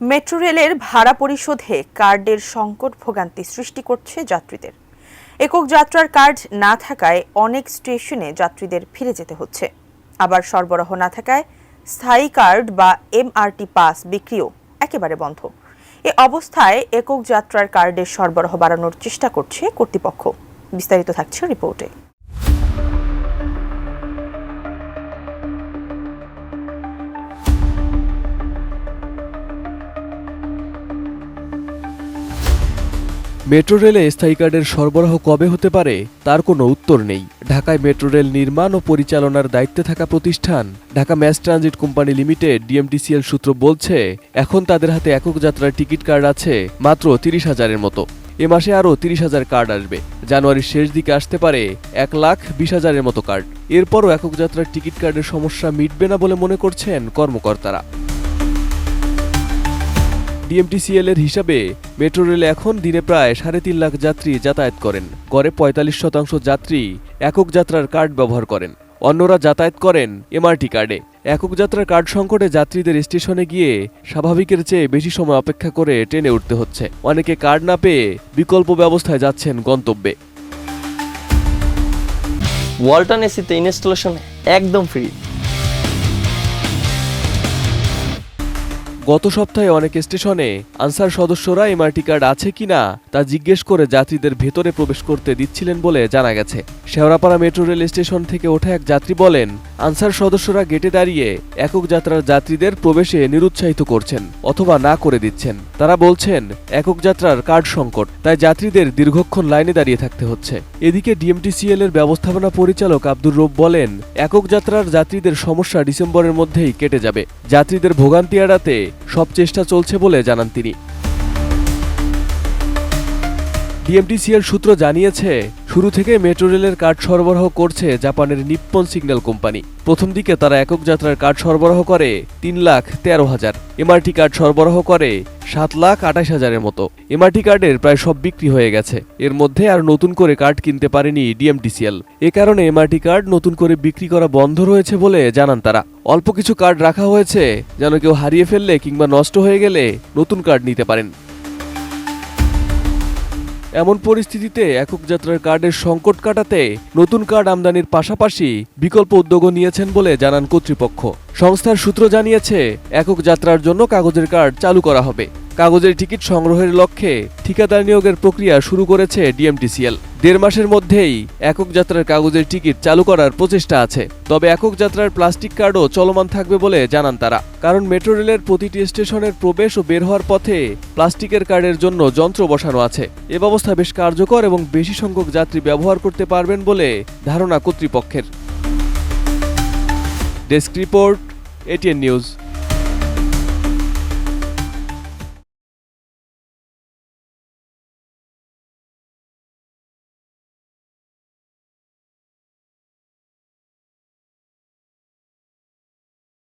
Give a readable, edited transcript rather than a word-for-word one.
Metro রেলের ভাড়া পরিশোধে কার্ডের সংকট ভোগান্তি সৃষ্টি করছে যাত্রীদের। একক যাত্রার কার্ড না থাকায় অনেক স্টেশনে যাত্রীদের ফিরে যেতে হচ্ছে। আবার সরবরাহ না থাকায় স্থায়ী কার্ড বা এমআরটি পাস বিক্রিও একেবারে বন্ধ। এ অবস্থায় একক যাত্রার কার্ডের সরবরাহ বাড়ানোর চেষ্টা করছে কর্তৃপক্ষ। বিস্তারিত থাকছে রিপোর্টে। মেট্রো রেলে স্থায়ী কার্ডের সরবরাহ কবে হতে পারে তার কোনো উত্তর নেই। ঢাকায় মেট্রো রেল নির্মাণ ও পরিচালনার দায়িত্বে থাকা প্রতিষ্ঠান Dhaka mass transit company limited DMTCL সূত্র বলছে, এখন তাদের হাতে একক যাত্রার টিকিট কার্ড আছে মাত্র ৩০,০০০-এর মতো। এ মাসে আরও ৩০,০০০ কার্ড আসবে। জানুয়ারির শেষ দিকে আসতে পারে ১,২০,০০০-এর মতো কার্ড। এরপরও একক যাত্রার টিকিট কার্ডের সমস্যা মিটবে না বলে মনে করছেন কর্মকর্তারা। ডিএমটিসিএল এর হিসাবে মেট্রো রেলে এখন দিনে প্রায় ৩.৫ লাখ যাত্রী যাতায়াত করেন। গড়ে ৪৫% যাত্রী একক যাত্রার কার্ড ব্যবহার করেন, অন্যরা যাতায়াত করেন এমআরটি কার্ডে। একক যাত্রার কার্ড সংকটে যাত্রীদের স্টেশনে গিয়ে স্বাভাবিকের চেয়ে বেশি সময় অপেক্ষা করে ট্রেনে উঠতে হচ্ছে। অনেকে কার্ড না পেয়ে বিকল্প ব্যবস্থায় যাচ্ছেন গন্তব্যে। ওয়ালটন এসিতে ইনস্টলেশন একদম ফ্রি। গত সপ্তাহে অনেক স্টেশনে আনসার সদস্যরা এমআরটি কার্ড আছে কিনা তা জিজ্ঞেস করে যাত্রীদের ভেতরে প্রবেশ করতে দিচ্ছিলেন বলে জানা গেছে। শেওড়াপাড়া মেট্রো রেল স্টেশন থেকে ওঠা এক যাত্রী বলেন, আনসার সদস্যরা গেটে দাঁড়িয়ে একক যাত্রার যাত্রীদের প্রবেশে নিরুৎসাহিত করছেন অথবা না করে দিচ্ছেন। তারা বলছেন, একক যাত্রার কার্ড সংকট, তাই যাত্রীদের দীর্ঘক্ষণ লাইনে দাঁড়িয়ে থাকতে হচ্ছে। এদিকে ডিএমটিসিএল এর ব্যবস্থাপনা পরিচালক আব্দুর রব বলেন, একক যাত্রার যাত্রীদের সমস্যা ডিসেম্বরের মধ্যেই কেটে যাবে। যাত্রীদের ভোগান্তি এড়াতে সব চেষ্টা চলছে বলে জানান তিনি। ডিএমটিসিএল সূত্র জানিয়েছে, শুরু থেকে মেট্রো রেলের কার্ড সরবরাহ করছে জাপানের নিপ্পন সিগন্যাল কোম্পানি। প্রথম দিকে তারা একক যাত্রার কার্ড সরবরাহ করে ৩,১৩,০০০, এমআরটি কার্ড সরবরাহ করে ৭,২৮,০০০-এর মতো। এমআরটি কার্ডের প্রায় সব বিক্রি হয়ে গেছে। এর মধ্যে আর নতুন করে কার্ড কিনতে পারেনি ডিএমটিসিএল। এ কারণে এমআরটি কার্ড নতুন করে বিক্রি করা বন্ধ রয়েছে বলে জানান তারা। অল্প কিছু কার্ড রাখা হয়েছে যেন কেউ হারিয়ে ফেললে কিংবা নষ্ট হয়ে গেলে নতুন কার্ড নিতে পারেন। এমন পরিস্থিতিতে একক যাত্রার কার্ডের সংকট কাটাতে নতুন কার্ড আমদানির পাশাপাশি বিকল্প উদ্যোগও নিয়েছেন বলে জানান কর্তৃপক্ষ। সংস্থার সূত্র জানিয়েছে, একক যাত্রার জন্য কাগজের কার্ড চালু করা হবে। কাগজের টিকিট সংগ্রহের লক্ষ্যে ঠিকাদার নিয়োগের প্রক্রিয়া শুরু করেছে ডিএমটিসিএল। ১.৫ মাসের মধ্যেই একক যাত্রার কাগজের টিকিট চালু করার প্রচেষ্টা আছে। তবে একক যাত্রার প্লাস্টিক কার্ডও চলমান থাকবে বলে জানান তারা, কারণ মেট্রো রেলের প্রতিটি স্টেশনের প্রবেশ ও বের হওয়ার পথে প্লাস্টিকের কার্ডের জন্য যন্ত্র বসানো আছে। এ ব্যবস্থা বেশ কার্যকর এবং বেশি সংখ্যক যাত্রী ব্যবহার করতে পারবেন বলে ধারণা কর্তৃপক্ষের। Desk report, ATN news.